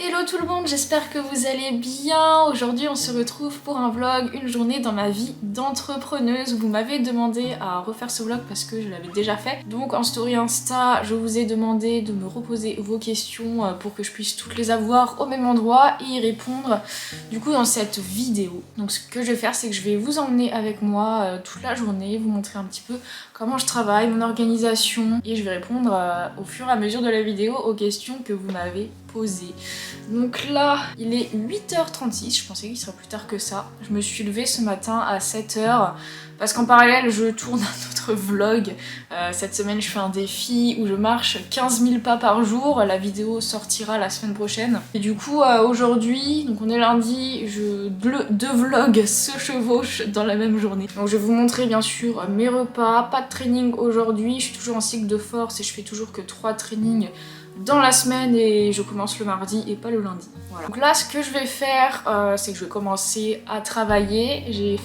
Hello tout le monde, j'espère que vous allez bien. Aujourd'hui on se retrouve pour un vlog, une journée dans ma vie d'entrepreneuse. Vous m'avez demandé à refaire ce vlog parce que je l'avais déjà fait. Donc en story Insta, je vous ai demandé de me reposer vos questions pour que je puisse toutes les avoir au même endroit et y répondre du coup dans cette vidéo. Donc ce que je vais faire, c'est que je vais vous emmener avec moi toute la journée, vous montrer un petit peu comment je travaille, mon organisation, et je vais répondre au fur et à mesure de la vidéo aux questions que vous m'avez posées. Donc là, il est 8h36, je pensais qu'il serait plus tard que ça. Je me suis levée ce matin à 7h parce qu'en parallèle, je tourne un autre vlog. Cette semaine, je fais un défi où je marche 15 000 pas par jour. La vidéo sortira la semaine prochaine. Et du coup, aujourd'hui, donc on est lundi, deux vlogs se chevauchent dans la même journée. Donc je vais vous montrer bien sûr mes repas, pas de training aujourd'hui. Je suis toujours en cycle de force et je fais toujours que 3 trainings dans la semaine et je commence le mardi et pas le lundi. Voilà. Donc là ce que je vais faire c'est que je vais commencer à travailler. J'ai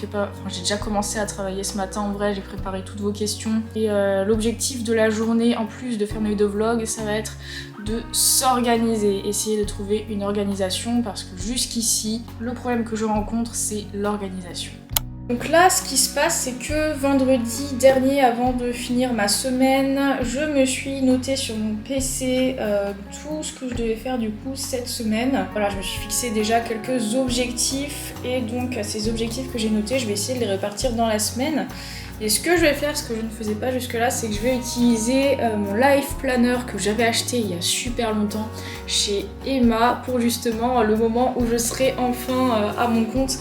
déjà commencé à travailler ce matin en vrai, j'ai préparé toutes vos questions et l'objectif de la journée en plus de faire mes 2 vlogs, ça va être de s'organiser, essayer de trouver une organisation parce que jusqu'ici le problème que je rencontre c'est l'organisation. Donc là, ce qui se passe, c'est que vendredi dernier, avant de finir ma semaine, je me suis noté sur mon PC tout ce que je devais faire du coup cette semaine. Voilà, je me suis fixé déjà quelques objectifs et donc ces objectifs que j'ai notés, je vais essayer de les répartir dans la semaine. Et ce que je vais faire, ce que je ne faisais pas jusque là, c'est que je vais utiliser mon Life Planner que j'avais acheté il y a super longtemps chez Emma pour justement le moment où je serai enfin à mon compte.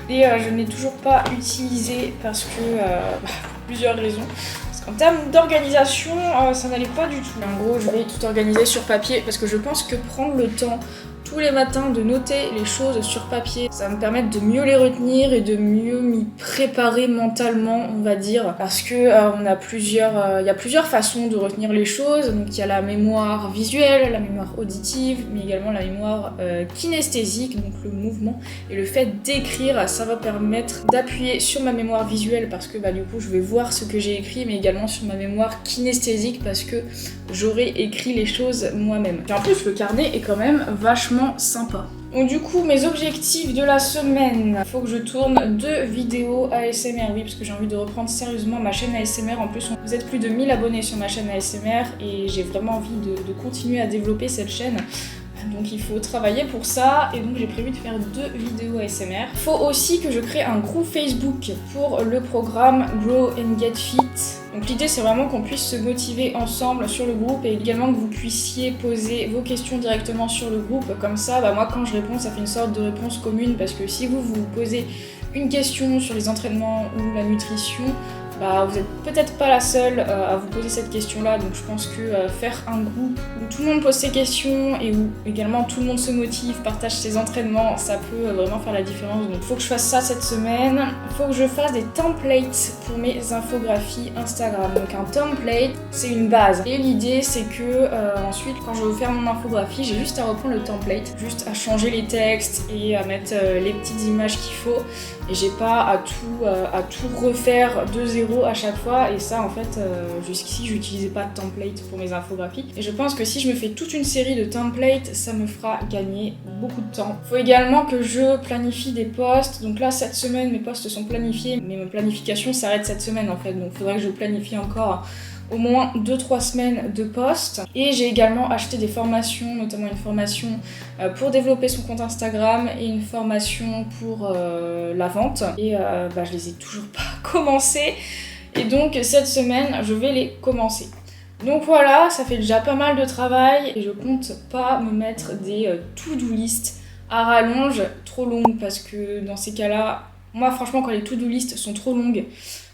Et je ne l'ai toujours pas utilisé parce que pour plusieurs raisons. Parce qu'en termes d'organisation, ça n'allait pas du tout. En gros, je vais tout organiser sur papier parce que je pense que prendre le temps tous les matins de noter les choses sur papier, ça va me permettre de mieux les retenir et de mieux m'y préparer mentalement, on va dire. Parce que il y a plusieurs façons de retenir les choses. Donc il y a la mémoire visuelle, la mémoire auditive, mais également la mémoire kinesthésique, donc le mouvement. Et le fait d'écrire, ça va permettre d'appuyer sur ma mémoire visuelle parce que du coup je vais voir ce que j'ai écrit, mais également sur ma mémoire kinesthésique parce que j'aurai écrit les choses moi-même. Et en plus le carnet est quand même vachement sympa. Donc du coup mes objectifs de la semaine, il faut que je tourne 2 vidéos ASMR, oui, parce que j'ai envie de reprendre sérieusement ma chaîne ASMR. En plus vous êtes plus de 1000 abonnés sur ma chaîne ASMR et j'ai vraiment envie de continuer à développer cette chaîne. Donc il faut travailler pour ça et donc j'ai prévu de faire 2 vidéos ASMR. Il faut aussi que je crée un groupe Facebook pour le programme Grow and Get Fit. Donc l'idée c'est vraiment qu'on puisse se motiver ensemble sur le groupe et également que vous puissiez poser vos questions directement sur le groupe. Comme ça, moi quand je réponds, ça fait une sorte de réponse commune parce que si vous posez une question sur les entraînements ou la nutrition, vous êtes peut-être pas la seule à vous poser cette question-là, donc je pense que faire un groupe où tout le monde pose ses questions et où également tout le monde se motive, partage ses entraînements, ça peut vraiment faire la différence. Donc il faut que je fasse ça cette semaine. Il faut que je fasse des templates pour mes infographies Instagram. Donc un template, c'est une base. Et l'idée, c'est que ensuite, quand je vais faire mon infographie, j'ai juste à reprendre le template, juste à changer les textes et à mettre les petites images qu'il faut. Et j'ai pas à tout refaire de zéro à chaque fois, et ça en fait jusqu'ici j'utilisais pas de template pour mes infographies et je pense que si je me fais toute une série de templates ça me fera gagner beaucoup de temps. Faut également que je planifie des posts, donc là cette semaine mes posts sont planifiés mais ma planification s'arrête cette semaine en fait, donc faudrait que je planifie encore au moins 2-3 semaines de posts. Et j'ai également acheté des formations, notamment une formation pour développer son compte Instagram et une formation pour la vente. Et je les ai toujours pas commencées. Et donc cette semaine, je vais les commencer. Donc voilà, ça fait déjà pas mal de travail et je compte pas me mettre des to-do list à rallonge trop longues parce que dans ces cas-là, moi franchement quand les to-do list sont trop longues,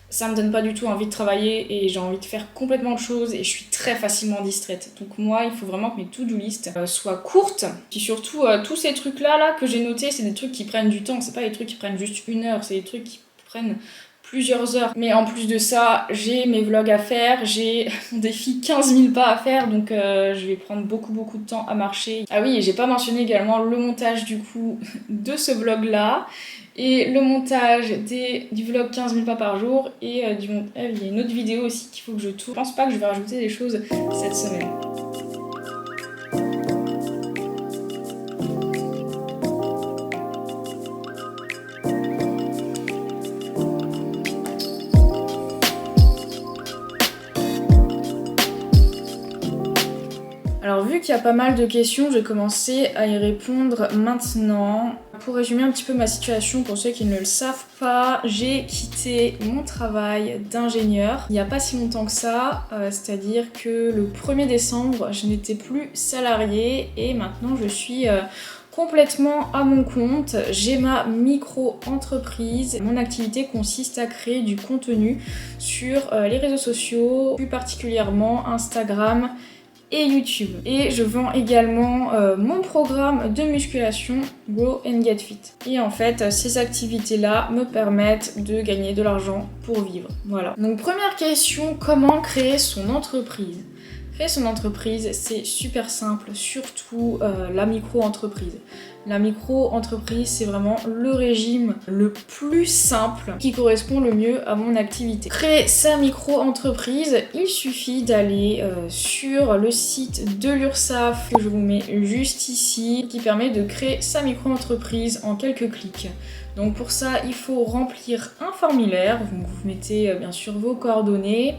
ça me donne pas du tout envie de travailler et j'ai envie de faire complètement de choses et je suis très facilement distraite. Donc moi, il faut vraiment que mes to-do list soient courtes. Puis surtout, tous ces trucs-là que j'ai notés, c'est des trucs qui prennent du temps. C'est pas des trucs qui prennent juste 1 heure, c'est des trucs qui prennent plusieurs heures. Mais en plus de ça, j'ai mes vlogs à faire, j'ai mon défi 15 000 pas à faire, donc je vais prendre beaucoup de temps à marcher. Ah oui, et j'ai pas mentionné également le montage du coup de ce vlog-là. Et le montage du vlog 15 000 pas par jour et il y a une autre vidéo aussi qu'il faut que je tourne. Je pense pas que je vais rajouter des choses cette semaine. qu'il y a pas mal de questions, je vais commencer à y répondre maintenant. Pour résumer un petit peu ma situation, pour ceux qui ne le savent pas, j'ai quitté mon travail d'ingénieur il n'y a pas si longtemps que ça, c'est-à-dire que le 1er décembre, je n'étais plus salariée et maintenant je suis complètement à mon compte. J'ai ma micro-entreprise. Mon activité consiste à créer du contenu sur les réseaux sociaux, plus particulièrement Instagram et YouTube. Et je vends également mon programme de musculation Grow and Get Fit. Et en fait, ces activités-là me permettent de gagner de l'argent pour vivre. Voilà. Donc première question, comment créer son entreprise ? Créer son entreprise, c'est super simple, surtout la micro-entreprise. La micro-entreprise, c'est vraiment le régime le plus simple qui correspond le mieux à mon activité. Créer sa micro-entreprise, il suffit d'aller sur le site de l'URSSAF que je vous mets juste ici, qui permet de créer sa micro-entreprise en quelques clics. Donc pour ça, il faut remplir un formulaire, vous mettez bien sûr vos coordonnées,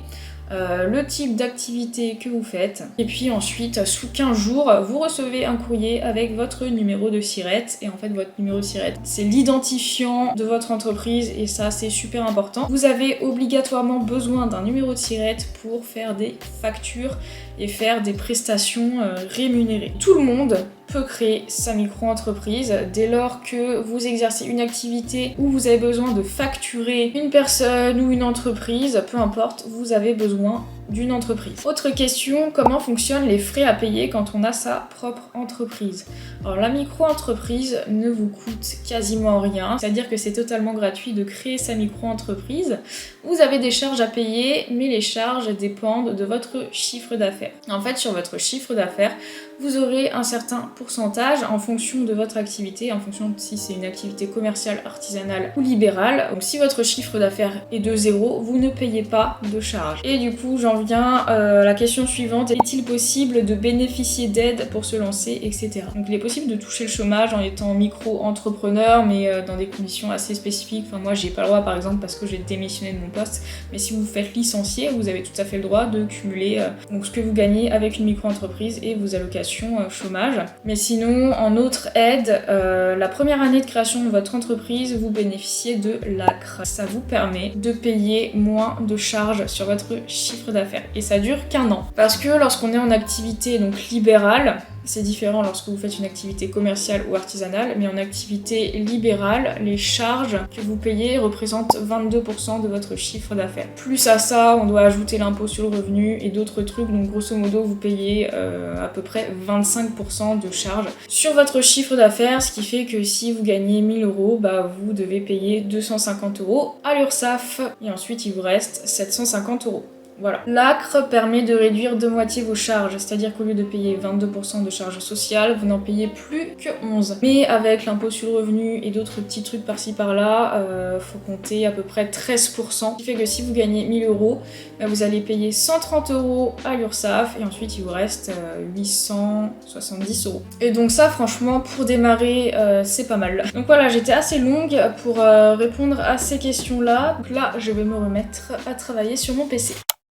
le type d'activité que vous faites. Et puis ensuite, sous 15 jours, vous recevez un courrier avec votre numéro de SIRET. Et en fait, votre numéro de SIRET, c'est l'identifiant de votre entreprise et ça, c'est super important. Vous avez obligatoirement besoin d'un numéro de SIRET pour faire des factures et faire des prestations rémunérées. Tout le monde peut créer sa micro-entreprise dès lors que vous exercez une activité où vous avez besoin de facturer une personne ou une entreprise, peu importe, vous avez besoin d'une entreprise. Autre question, comment fonctionnent les frais à payer quand on a sa propre entreprise ? Alors la micro-entreprise ne vous coûte quasiment rien, c'est-à-dire que c'est totalement gratuit de créer sa micro-entreprise. Vous avez des charges à payer, mais les charges dépendent de votre chiffre d'affaires. En fait, sur votre chiffre d'affaires, vous aurez un certain pourcentage en fonction de votre activité, en fonction de si c'est une activité commerciale, artisanale ou libérale. Donc si votre chiffre d'affaires est de 0, vous ne payez pas de charges. Et du coup, j'en viens à la question suivante. Est-il possible de bénéficier d'aide pour se lancer, etc. Donc il est possible de toucher le chômage en étant micro-entrepreneur, mais dans des conditions assez spécifiques. Enfin moi, j'ai pas le droit par exemple parce que j'ai démissionné de mon poste. Mais si vous vous faites licencier, vous avez tout à fait le droit de cumuler donc ce que vous gagnez avec une micro-entreprise et vos allocations chômage. Mais sinon, en autre aide, la première année de création de votre entreprise, vous bénéficiez de l'ACRE. Ça vous permet de payer moins de charges sur votre chiffre d'affaires. Et ça dure qu'1 an. Parce que lorsqu'on est en activité donc libérale, c'est différent lorsque vous faites une activité commerciale ou artisanale, mais en activité libérale, les charges que vous payez représentent 22% de votre chiffre d'affaires. Plus à ça, on doit ajouter l'impôt sur le revenu et d'autres trucs, donc grosso modo, vous payez à peu près 25% de charges sur votre chiffre d'affaires, ce qui fait que si vous gagnez 1000 €, vous devez payer 250 € à l'URSSAF et ensuite il vous reste 750 €. Voilà. L'ACRE permet de réduire de moitié vos charges, c'est-à-dire qu'au lieu de payer 22% de charges sociales, vous n'en payez plus que 11. Mais avec l'impôt sur le revenu et d'autres petits trucs par-ci par-là, faut compter à peu près 13%. Ce qui fait que si vous gagnez 1000 €, vous allez payer 130 € à l'URSSAF et ensuite il vous reste 870 €. Et donc ça, franchement, pour démarrer, c'est pas mal. Donc voilà, j'étais assez longue pour répondre à ces questions-là. Donc là, je vais me remettre à travailler sur mon PC.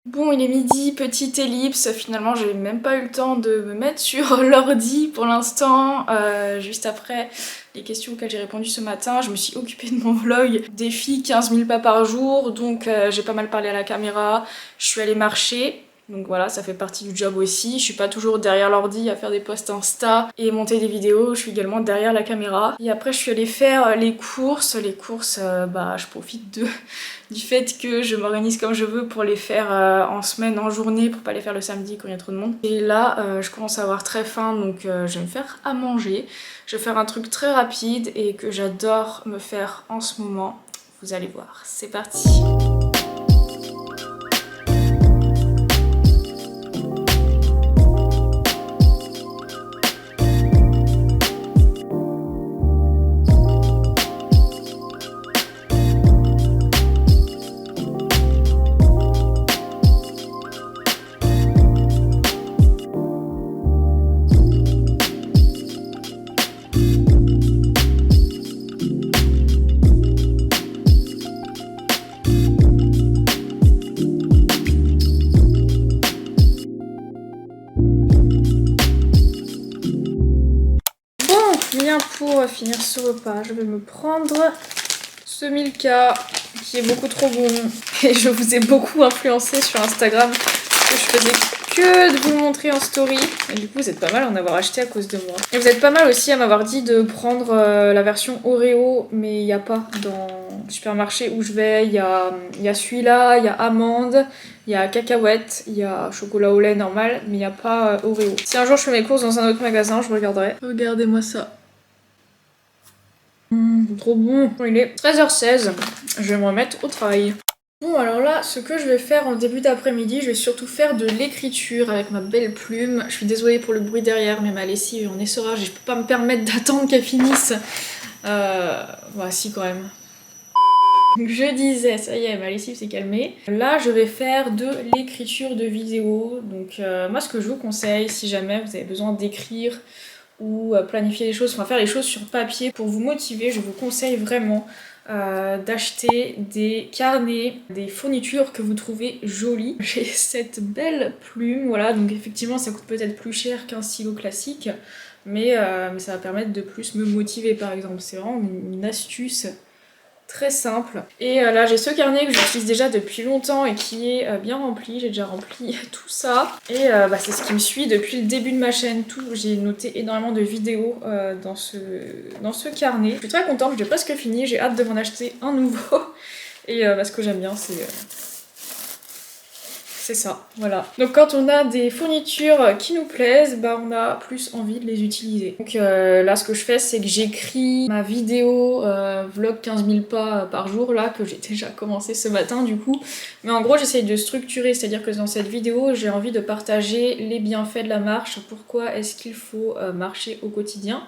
Bon, il est midi, petite ellipse, finalement j'ai même pas eu le temps de me mettre sur l'ordi pour l'instant. Juste après les questions auxquelles j'ai répondu ce matin, je me suis occupée de mon vlog défi 15 000 pas par jour, donc j'ai pas mal parlé à la caméra, je suis allée marcher. Donc voilà, ça fait partie du job aussi. Je suis pas toujours derrière l'ordi à faire des posts Insta et monter des vidéos, je suis également derrière la caméra. Et après je suis allée faire les courses. Les courses, je profite du fait que je m'organise comme je veux pour les faire en semaine, en journée, pour pas les faire le samedi quand il y a trop de monde. Et là, je commence à avoir très faim, donc je vais me faire à manger. Je vais faire un truc très rapide et que j'adore me faire en ce moment. Vous allez voir, c'est parti. bien pour finir ce repas, je vais me prendre ce Milka qui est beaucoup trop bon. Et je vous ai beaucoup influencé sur Instagram parce que je faisais que de vous le montrer en story. Et du coup vous êtes pas mal à en avoir acheté à cause de moi. Et vous êtes pas mal aussi à m'avoir dit de prendre la version Oreo, mais il n'y a pas dans le supermarché où je vais. Il y a celui-là, il y a amande, il y a cacahuète, il y a chocolat au lait normal, mais il n'y a pas Oreo. Si un jour je fais mes courses dans un autre magasin, je regarderai. Regardez-moi ça. Trop bon. Il est 13h16, je vais me remettre au travail. Bon alors là, ce que je vais faire en début d'après-midi, je vais surtout faire de l'écriture avec ma belle plume. Je suis désolée pour le bruit derrière, mais ma lessive en essorage et je peux pas me permettre d'attendre qu'elle finisse. Si quand même. Je disais, ça y est, ma lessive s'est calmée. Là, je vais faire de l'écriture de vidéo. Donc moi, ce que je vous conseille, si jamais vous avez besoin d'écrire ou planifier les choses, enfin faire les choses sur papier pour vous motiver, je vous conseille vraiment d'acheter des carnets, des fournitures que vous trouvez jolies. J'ai cette belle plume, voilà, donc effectivement ça coûte peut-être plus cher qu'un stylo classique, mais ça va permettre de plus me motiver par exemple. C'est vraiment une astuce très simple. Et là j'ai ce carnet que j'utilise déjà depuis longtemps et qui est bien rempli, j'ai déjà rempli tout ça. Et c'est ce qui me suit depuis le début de ma chaîne. J'ai noté énormément de vidéos dans ce carnet. Je suis très contente, j'ai presque fini, j'ai hâte de m'en acheter un nouveau. Et ce que j'aime bien c'est ça, voilà. Donc quand on a des fournitures qui nous plaisent, on a plus envie de les utiliser. Donc là ce que je fais c'est que j'écris ma vidéo vlog 15 000 pas par jour là, que j'ai déjà commencé ce matin du coup. Mais en gros j'essaye de structurer, c'est-à-dire que dans cette vidéo j'ai envie de partager les bienfaits de la marche, pourquoi est-ce qu'il faut marcher au quotidien.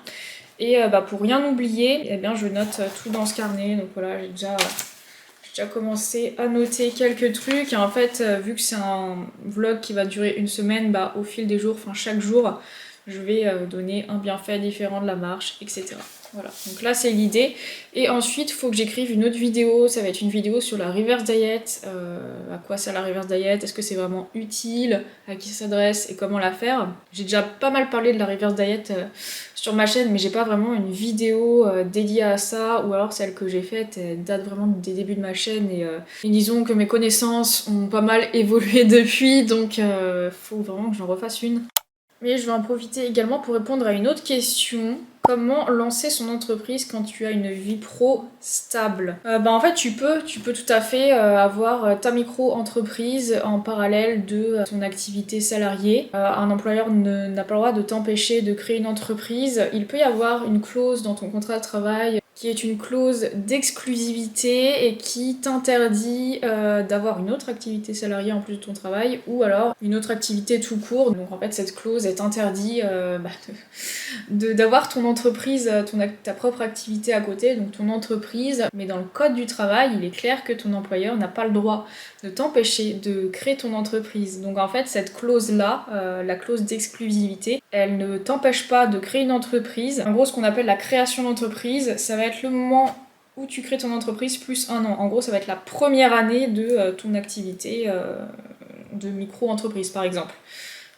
Et pour rien oublier, eh bien, je note tout dans ce carnet, donc voilà j'ai déjà commencé à noter quelques trucs et en fait vu que c'est un vlog qui va durer une semaine, au fil des jours, enfin chaque jour je vais donner un bienfait différent de la marche, etc. Voilà, donc là c'est l'idée. Et ensuite il faut que j'écrive une autre vidéo, ça va être une vidéo sur la reverse diet, à quoi sert la reverse diet, est-ce que c'est vraiment utile, à qui ça s'adresse et comment la faire. J'ai déjà pas mal parlé de la reverse diet sur ma chaîne, mais j'ai pas vraiment une vidéo dédiée à ça, ou alors celle que j'ai faite elle date vraiment des débuts de ma chaîne et disons que mes connaissances ont pas mal évolué depuis, donc faut vraiment que j'en refasse une. Mais je vais en profiter également pour répondre à une autre question. Comment lancer son entreprise quand tu as une vie pro stable? En fait tu peux tout à fait avoir ta micro-entreprise en parallèle de ton activité salariée. Un employeur n'a pas le droit de t'empêcher de créer une entreprise. Il peut y avoir une clause dans ton contrat de travail qui est une clause d'exclusivité et qui t'interdit d'avoir une autre activité salariée en plus de ton travail, ou alors une autre activité tout court. Donc en fait cette clause est interdite d'avoir ton entreprise, ta propre activité à côté, donc ton entreprise, mais dans le code du travail il est clair que ton employeur n'a pas le droit de t'empêcher de créer ton entreprise. Donc en fait cette clause là, la clause d'exclusivité, elle ne t'empêche pas de créer une entreprise. En gros ce qu'on appelle la création d'entreprise, ça va être le moment où tu crées ton entreprise plus un an. En gros ça va être la première année de ton activité de micro-entreprise par exemple.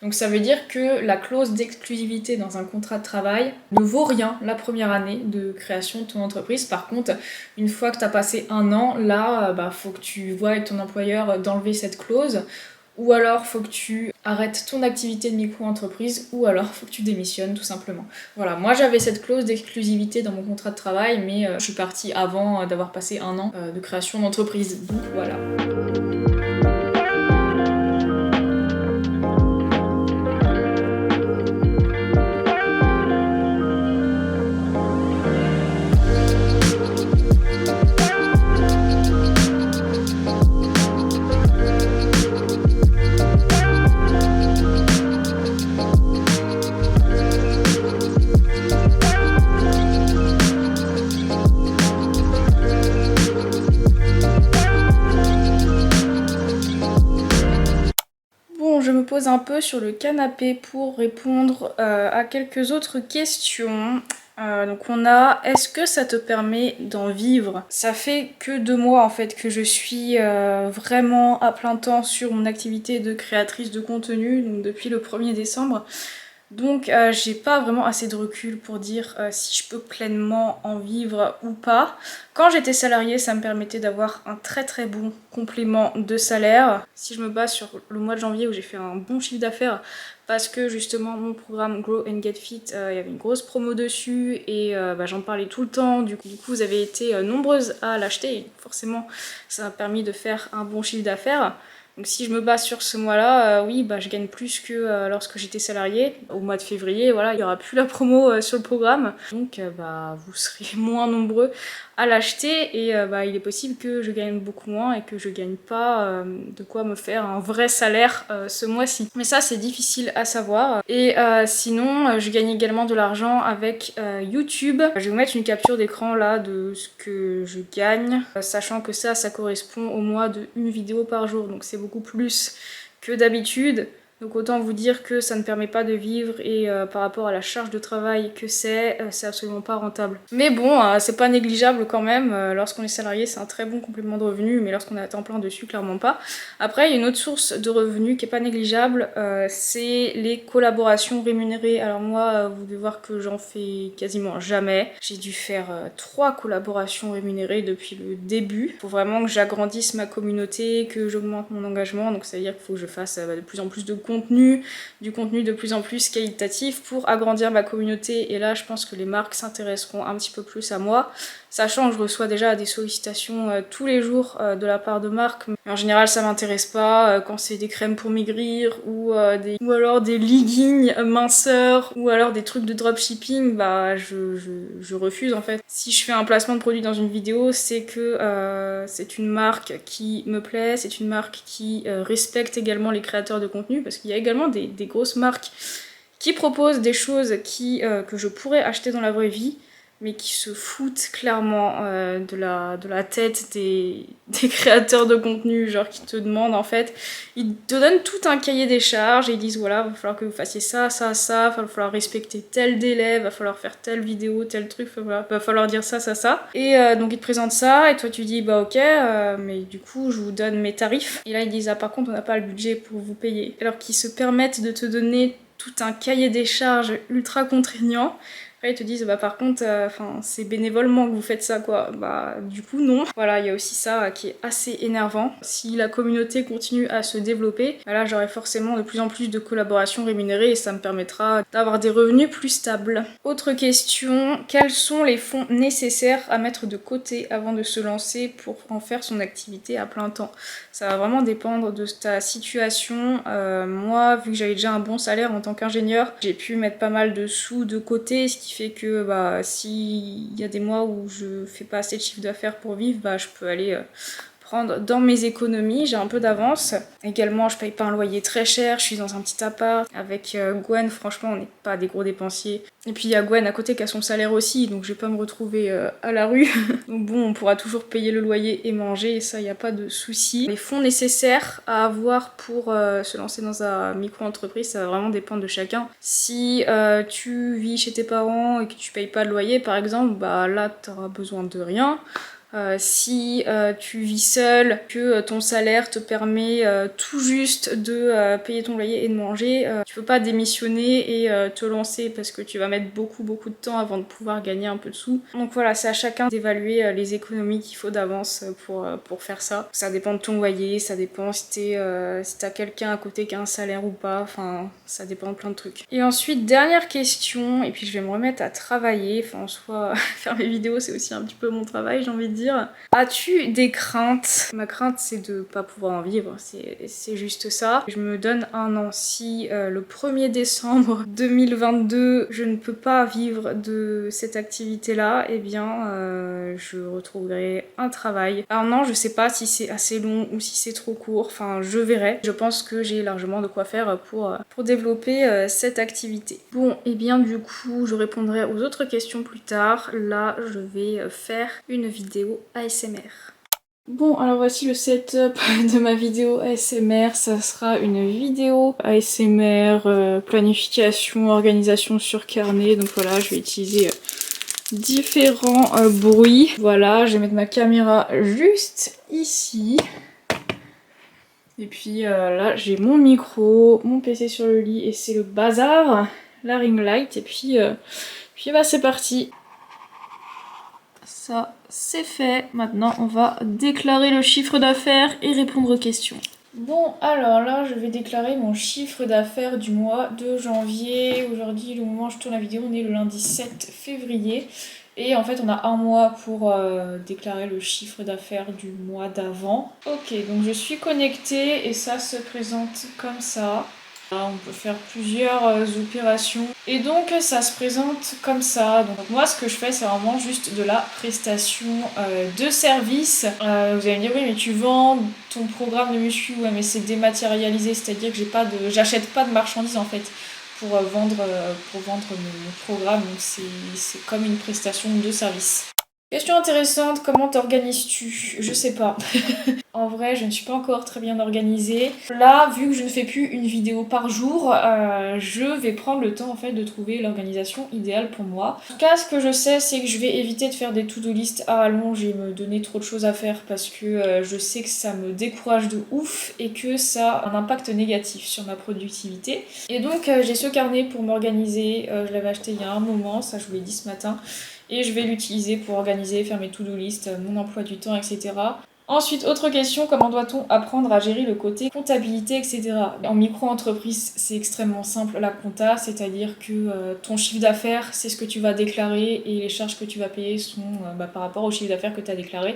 Donc ça veut dire que la clause d'exclusivité dans un contrat de travail ne vaut rien la première année de création de ton entreprise. Par contre, une fois que tu as passé un an, là, faut que tu vois avec ton employeur d'enlever cette clause, ou alors faut que tu arrêtes ton activité de micro-entreprise, ou alors faut que tu démissionnes tout simplement. Voilà, moi j'avais cette clause d'exclusivité dans mon contrat de travail, mais je suis partie avant d'avoir passé un an de création d'entreprise. Donc voilà. Je me pose un peu sur le canapé pour répondre à quelques autres questions. Donc on a, est-ce que ça te permet d'en vivre? Ça fait que 2 mois en fait que je suis vraiment à plein temps sur mon activité de créatrice de contenu, donc depuis le 1er décembre. Donc j'ai pas vraiment assez de recul pour dire si je peux pleinement en vivre ou pas. Quand j'étais salariée, ça me permettait d'avoir un très bon complément de salaire. Si je me base sur le mois de janvier où j'ai fait un bon chiffre d'affaires parce que justement mon programme Grow and Get Fit, il y avait une grosse promo dessus et j'en parlais tout le temps. Du coup vous avez été nombreuses à l'acheter et forcément ça m'a permis de faire un bon chiffre d'affaires. Donc si je me base sur ce mois-là, oui, je gagne plus que lorsque j'étais salariée. Au mois de février, voilà, il n'y aura plus la promo sur le programme. Donc vous serez moins nombreux à l'acheter et il est possible que je gagne beaucoup moins et que je gagne pas de quoi me faire un vrai salaire ce mois-ci. Mais ça c'est difficile à savoir. Et sinon je gagne également de l'argent avec YouTube. Je vais vous mettre une capture d'écran là de ce que je gagne, sachant que ça correspond au mois de une vidéo par jour, donc c'est beaucoup plus que d'habitude. Donc autant vous dire que ça ne permet pas de vivre et par rapport à la charge de travail que c'est absolument pas rentable. Mais bon, c'est pas négligeable quand même. Lorsqu'on est salarié, c'est un très bon complément de revenus, mais lorsqu'on est à temps plein dessus, clairement pas. Après, il y a une autre source de revenus qui est pas négligeable, c'est les collaborations rémunérées. Alors moi, vous devez voir que j'en fais quasiment jamais. J'ai dû faire 3 collaborations rémunérées depuis le début. Il faut vraiment que j'agrandisse ma communauté, que j'augmente mon engagement, donc ça veut dire qu'il faut que je fasse de plus en plus de contenu, du contenu de plus en plus qualitatif pour agrandir ma communauté. Et là, je pense que les marques s'intéresseront un petit peu plus à moi, sachant que je reçois déjà des sollicitations tous les jours de la part de marques. Mais en général, ça m'intéresse pas quand c'est des crèmes pour maigrir ou alors des leggings minceurs ou alors des trucs de dropshipping, je refuse en fait. Si je fais un placement de produit dans une vidéo, c'est que c'est une marque qui me plaît, c'est une marque qui respecte également les créateurs de contenu, parce qu'il y a également des grosses marques qui proposent des choses que je pourrais acheter dans la vraie vie, mais qui se foutent clairement de la tête des créateurs de contenu, genre qui te demandent en fait, ils te donnent tout un cahier des charges et ils disent voilà, va falloir que vous fassiez ça, va falloir respecter tel délai, va falloir faire telle vidéo, tel truc, va falloir dire ça. Et donc ils te présentent ça et toi tu dis ok, mais du coup je vous donne mes tarifs. Et là ils disent ah par contre on n'a pas le budget pour vous payer. Alors qu'ils se permettent de te donner tout un cahier des charges ultra contraignant. Après ils te disent par contre c'est bénévolement que vous faites ça quoi. Du coup non. Voilà, il y a aussi ça qui est assez énervant. Si la communauté continue à se développer, là j'aurai forcément de plus en plus de collaborations rémunérées et ça me permettra d'avoir des revenus plus stables. Autre question, quels sont les fonds nécessaires à mettre de côté avant de se lancer pour en faire son activité à plein temps? Ça va vraiment dépendre de ta situation. Moi, vu que j'avais déjà un bon salaire en tant qu'ingénieur, j'ai pu mettre pas mal de sous de côté, ce qui fait que s'il y a des mois où je fais pas assez de chiffre d'affaires pour vivre, je peux aller prendre dans mes économies, j'ai un peu d'avance. Également, je paye pas un loyer très cher, je suis dans un petit appart. Avec Gwen, franchement, on n'est pas des gros dépensiers. Et puis il y a Gwen à côté qui a son salaire aussi, donc je vais pas me retrouver à la rue. Donc bon, on pourra toujours payer le loyer et manger, et ça, il n'y a pas de souci. Les fonds nécessaires à avoir pour se lancer dans sa micro-entreprise, ça va vraiment dépendre de chacun. Si tu vis chez tes parents et que tu payes pas de loyer, par exemple, là, t'auras besoin de rien. Si tu vis seul, que ton salaire te permet tout juste de payer ton loyer et de manger, tu peux pas démissionner et te lancer parce que tu vas mettre beaucoup de temps avant de pouvoir gagner un peu de sous. Donc voilà, c'est à chacun d'évaluer les économies qu'il faut d'avance pour faire ça. Ça dépend de ton loyer, ça dépend si t'as quelqu'un à côté qui a un salaire ou pas, enfin ça dépend de plein de trucs. Et ensuite, dernière question, et puis je vais me remettre à travailler, en soi faire mes vidéos c'est aussi un petit peu mon travail, j'ai envie de dire. As-tu des craintes? Ma crainte c'est de pas pouvoir en vivre, c'est juste ça. Je me donne un an. Si le 1er décembre 2022 je ne peux pas vivre de cette activité là, eh bien je retrouverai un travail. Alors non, je sais pas si c'est assez long ou si c'est trop court, enfin je verrai. Je pense que j'ai largement de quoi faire pour développer cette activité. Bon, et bien du coup je répondrai aux autres questions plus tard. Là je vais faire une vidéo ASMR. Bon, alors voici le setup de ma vidéo ASMR. Ça sera une vidéo ASMR, planification, organisation sur carnet. Donc voilà, je vais utiliser différents bruits. Voilà, je vais mettre ma caméra juste ici. Et puis là, j'ai mon micro, mon PC sur le lit et c'est le bazar. la ring light et puis bah c'est parti. Ça c'est fait. Maintenant on va déclarer le chiffre d'affaires et répondre aux questions. Bon alors là je vais déclarer mon chiffre d'affaires du mois de janvier. Aujourd'hui le moment où je tourne la vidéo on est le lundi 7 février. Et en fait on a un mois pour déclarer le chiffre d'affaires du mois d'avant. Ok, donc je suis connectée et ça se présente comme ça. Là, on peut faire plusieurs opérations. Et donc ça se présente comme ça. Donc moi ce que je fais c'est vraiment juste de la prestation de service. Vous allez me dire oui mais tu vends ton programme de muscu, ouais mais c'est dématérialisé, c'est-à-dire que j'achète pas de marchandises en fait pour vendre mon programme, donc c'est comme une prestation de service. Question intéressante, comment t'organises-tu? Je sais pas. En vrai, je ne suis pas encore très bien organisée. Là, vu que je ne fais plus une vidéo par jour, je vais prendre le temps en fait de trouver l'organisation idéale pour moi. En tout cas, ce que je sais, c'est que je vais éviter de faire des to-do list à rallonge et me donner trop de choses à faire parce que je sais que ça me décourage de ouf et que ça a un impact négatif sur ma productivité. Et donc, j'ai ce carnet pour m'organiser. Je l'avais acheté il y a un moment, ça je vous l'ai dit ce matin. Et je vais l'utiliser pour organiser, faire mes to-do list, mon emploi du temps, etc. Ensuite, autre question, comment doit-on apprendre à gérer le côté comptabilité, etc. En micro-entreprise, c'est extrêmement simple la compta, c'est-à-dire que ton chiffre d'affaires, c'est ce que tu vas déclarer et les charges que tu vas payer sont par rapport au chiffre d'affaires que tu as déclaré.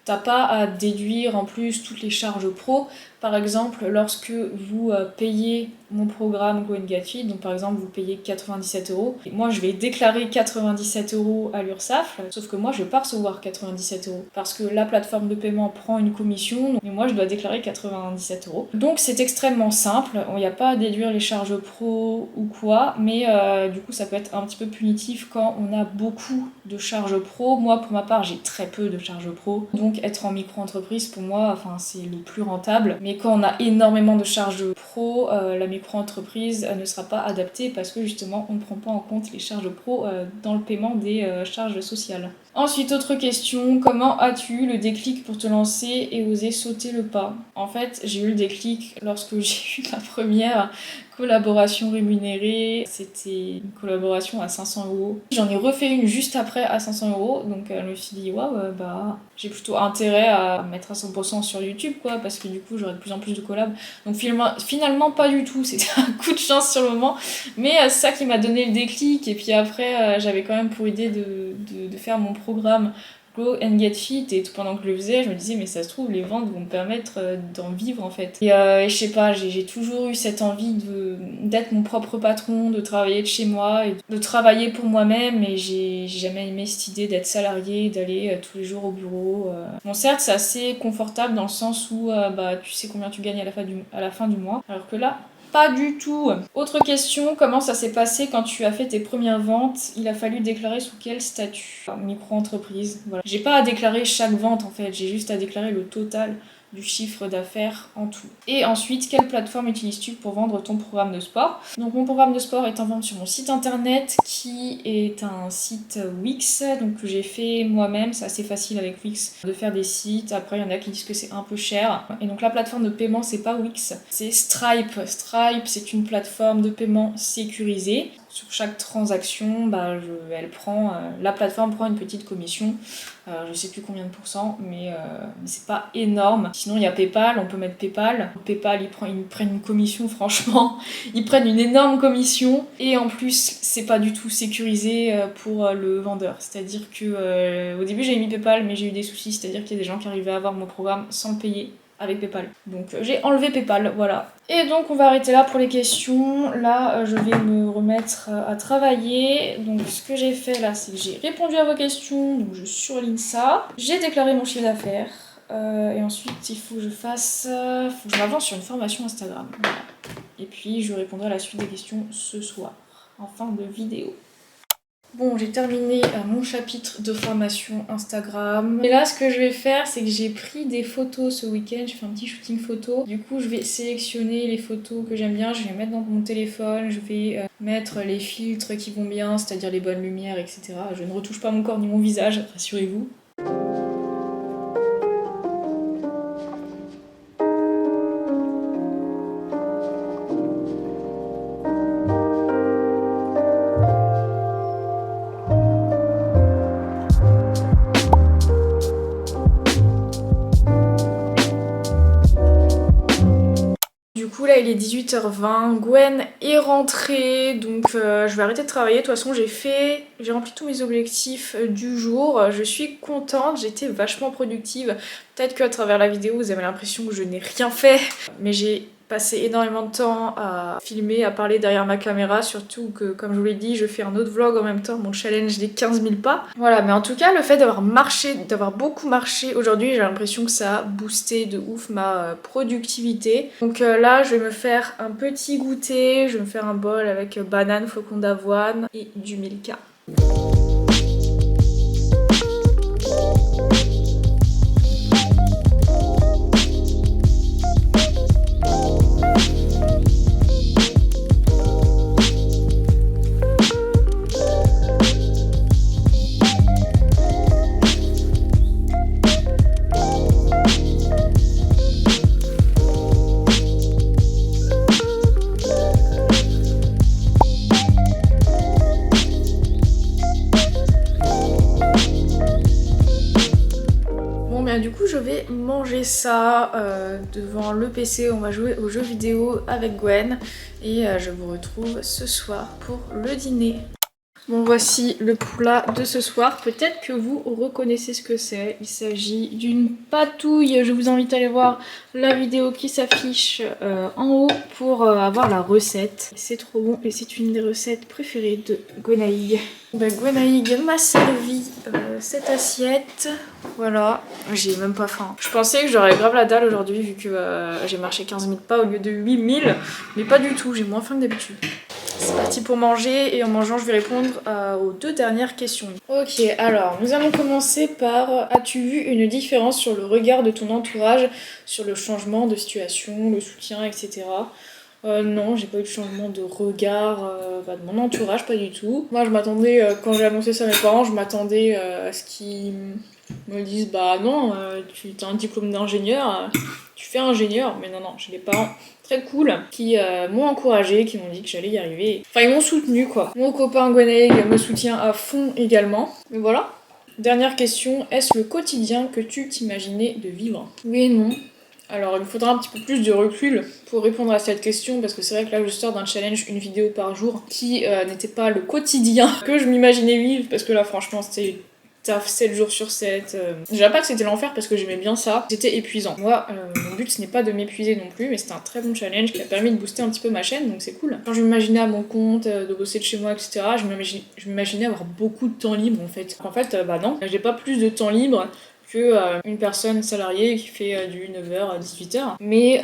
T'as pas à déduire en plus toutes les charges pro. Par exemple, lorsque vous payez mon programme Go and Get Fit, donc par exemple vous payez 97 €, et moi je vais déclarer 97 € à l'URSSAF, sauf que moi je vais pas recevoir 97 € parce que la plateforme de paiement prend une commission, mais moi je dois déclarer 97 €. Donc c'est extrêmement simple, il n'y a pas à déduire les charges pro ou quoi, mais du coup ça peut être un petit peu punitif quand on a beaucoup de charges pro. Moi pour ma part j'ai très peu de charges pro, donc être en micro-entreprise pour moi enfin, c'est le plus rentable. Mais quand on a énormément de charges pro, la micro-entreprise ne sera pas adaptée parce que justement on ne prend pas en compte les charges pro dans le paiement des charges sociales. Ensuite, autre question, comment as-tu eu le déclic pour te lancer et oser sauter le pas? En fait, j'ai eu le déclic lorsque j'ai eu ma première collaboration rémunérée. C'était une collaboration à 500 €. J'en ai refait une juste après à 500 €, donc je me suis dit waouh, j'ai plutôt intérêt à me mettre à 100% sur YouTube quoi, parce que du coup j'aurai de plus en plus de collabs. Donc finalement pas du tout, c'était un coup de chance sur le moment, mais c'est ça qui m'a donné le déclic. Et puis après j'avais quand même pour idée de faire mon programme Go and Get Fit, et tout pendant que je le faisais je me disais mais ça se trouve les ventes vont me permettre d'en vivre en fait. Et je sais pas, j'ai toujours eu cette envie d'être mon propre patron, de travailler de chez moi et de travailler pour moi-même, et j'ai jamais aimé cette idée d'être salarié, d'aller tous les jours au bureau. Bon certes c'est assez confortable dans le sens où tu sais combien tu gagnes à la fin du mois, alors que là pas du tout. Autre question, comment ça s'est passé quand tu as fait tes premières ventes? Il a fallu déclarer sous quel statut? Micro-entreprise, voilà. J'ai pas à déclarer chaque vente en fait, j'ai juste à déclarer le total du chiffre d'affaires en tout. Et ensuite, quelle plateforme utilises-tu pour vendre ton programme de sport? Donc mon programme de sport est en vente sur mon site internet qui est un site Wix, donc que j'ai fait moi-même. C'est assez facile avec Wix de faire des sites. Après il y en a qui disent que c'est un peu cher. Et donc la plateforme de paiement c'est pas Wix, c'est Stripe. Stripe c'est une plateforme de paiement sécurisée. Sur chaque transaction, la plateforme prend une petite commission. Je sais plus combien de pourcents, mais c'est pas énorme. Sinon, il y a PayPal, on peut mettre PayPal. PayPal, ils prennent une commission, franchement. Ils prennent une énorme commission. Et en plus, c'est pas du tout sécurisé pour le vendeur. C'est-à-dire que au début, j'avais mis PayPal, mais j'ai eu des soucis. C'est-à-dire qu'il y a des gens qui arrivaient à avoir mon programme sans le payer avec PayPal. Donc j'ai enlevé PayPal, voilà. Et donc on va arrêter là pour les questions. Là je vais me remettre à travailler. Donc ce que j'ai fait là, c'est que j'ai répondu à vos questions, donc je surligne ça. J'ai déclaré mon chiffre d'affaires. Et ensuite il faut que je m'avance sur une formation Instagram. Voilà. Et puis je répondrai à la suite des questions ce soir, en fin de vidéo. Bon, j'ai terminé mon chapitre de formation Instagram. Et là, ce que je vais faire, c'est que j'ai pris des photos ce week-end. J'ai fait un petit shooting photo. Du coup, je vais sélectionner les photos que j'aime bien. Je vais les mettre dans mon téléphone. Je vais mettre les filtres qui vont bien, c'est-à-dire les bonnes lumières, etc. Je ne retouche pas mon corps ni mon visage, rassurez-vous. il est 18h20, Gwen est rentrée, donc je vais arrêter de travailler. De toute façon j'ai rempli tous mes objectifs du jour, je suis contente, j'ai été vachement productive. Peut-être qu'à travers la vidéo vous avez l'impression que je n'ai rien fait, mais j'ai passé énormément de temps à filmer, à parler derrière ma caméra, surtout que comme je vous l'ai dit, je fais un autre vlog en même temps, mon challenge des 15 000 pas. Voilà, mais en tout cas le fait d'avoir beaucoup marché aujourd'hui, j'ai l'impression que ça a boosté de ouf ma productivité. Donc là je vais me faire un petit goûter, je vais me faire un bol avec banane, flocon d'avoine et du Milka. Du coup je vais manger ça devant le PC, on va jouer aux jeux vidéo avec Gwen et je vous retrouve ce soir pour le dîner. Bon, voici le plat de ce soir. Peut-être que vous reconnaissez ce que c'est. Il s'agit d'une patouille. Je vous invite à aller voir la vidéo qui s'affiche en haut pour avoir la recette. C'est trop bon et c'est une des recettes préférées de Gwenaïg. Ben, Gwenaïg m'a servi cette assiette. Voilà, j'ai même pas faim. Je pensais que j'aurais grave la dalle aujourd'hui vu que j'ai marché 15 000 pas au lieu de 8 000. Mais pas du tout, j'ai moins faim que d'habitude. C'est parti pour manger et en mangeant je vais répondre aux 2 dernières questions. Ok, alors nous allons commencer par as-tu vu une différence sur le regard de ton entourage sur le changement de situation, le soutien, etc. Non, j'ai pas eu de changement de regard de mon entourage, pas du tout. Moi je m'attendais, quand j'ai annoncé ça à mes parents, je m'attendais à ce qu'ils me disent bah non, tu as un diplôme d'ingénieur, tu fais ingénieur, mais non, j'ai des parents très cool qui m'ont encouragée, qui m'ont dit que j'allais y arriver. Enfin, ils m'ont soutenu quoi. Mon copain Gwenaïg me soutient à fond également. Mais voilà. Dernière question, est-ce le quotidien que tu t'imaginais de vivre? Oui et non. Alors il me faudra un petit peu plus de recul pour répondre à cette question parce que c'est vrai que là je sors d'un challenge une vidéo par jour qui n'était pas le quotidien que je m'imaginais vivre parce que là franchement c'était taf 7 jours sur 7. Je dirais pas que c'était l'enfer parce que j'aimais bien ça, c'était épuisant. Moi, mon but ce n'est pas de m'épuiser non plus, mais c'était un très bon challenge qui a permis de booster un petit peu ma chaîne, donc c'est cool. Quand je m'imaginais à mon compte, de bosser de chez moi, etc., je m'imaginais avoir beaucoup de temps libre en fait. En fait, bah non, j'ai pas plus de temps libre que une personne salariée qui fait du 9h à 18h. Mais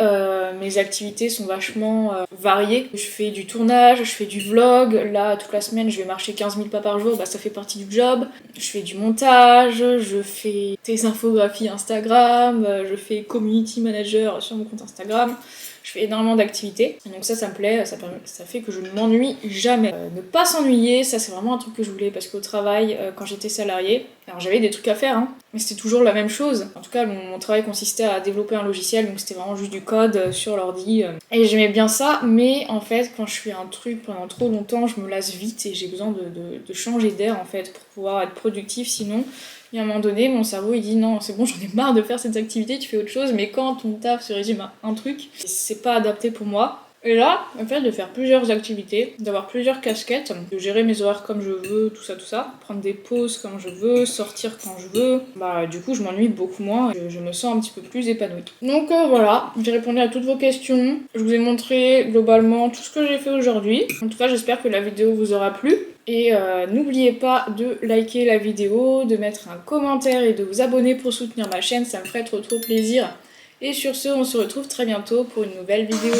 mes activités sont vachement variées. Je fais du tournage, je fais du vlog. Là, toute la semaine, je vais marcher 15 000 pas par jour. Bah, ça fait partie du job. Je fais du montage, je fais des infographies Instagram, je fais community manager sur mon compte Instagram. Je fais énormément d'activités, donc ça me plaît, ça fait que je ne m'ennuie jamais. Ne pas s'ennuyer, ça c'est vraiment un truc que je voulais parce qu'au travail, quand j'étais salariée, alors j'avais des trucs à faire, hein, mais c'était toujours la même chose. En tout cas, mon travail consistait à développer un logiciel, donc c'était vraiment juste du code sur l'ordi. Et j'aimais bien ça, mais en fait, quand je fais un truc pendant trop longtemps, je me lasse vite et j'ai besoin de changer d'air en fait pour pouvoir être productif, sinon... Et à un moment donné, mon cerveau il dit non, c'est bon, j'en ai marre de faire cette activité, tu fais autre chose, mais quand ton taf se résume à un truc, c'est pas adapté pour moi. Et là, le fait de faire plusieurs activités, d'avoir plusieurs casquettes, de gérer mes horaires comme je veux, tout ça, prendre des pauses comme je veux, sortir quand je veux, bah du coup je m'ennuie beaucoup moins, je me sens un petit peu plus épanouie. Donc voilà, j'ai répondu à toutes vos questions, je vous ai montré globalement tout ce que j'ai fait aujourd'hui. En tout cas, j'espère que la vidéo vous aura plu. Et n'oubliez pas de liker la vidéo, de mettre un commentaire et de vous abonner pour soutenir ma chaîne, ça me ferait trop plaisir. Et sur ce, on se retrouve très bientôt pour une nouvelle vidéo.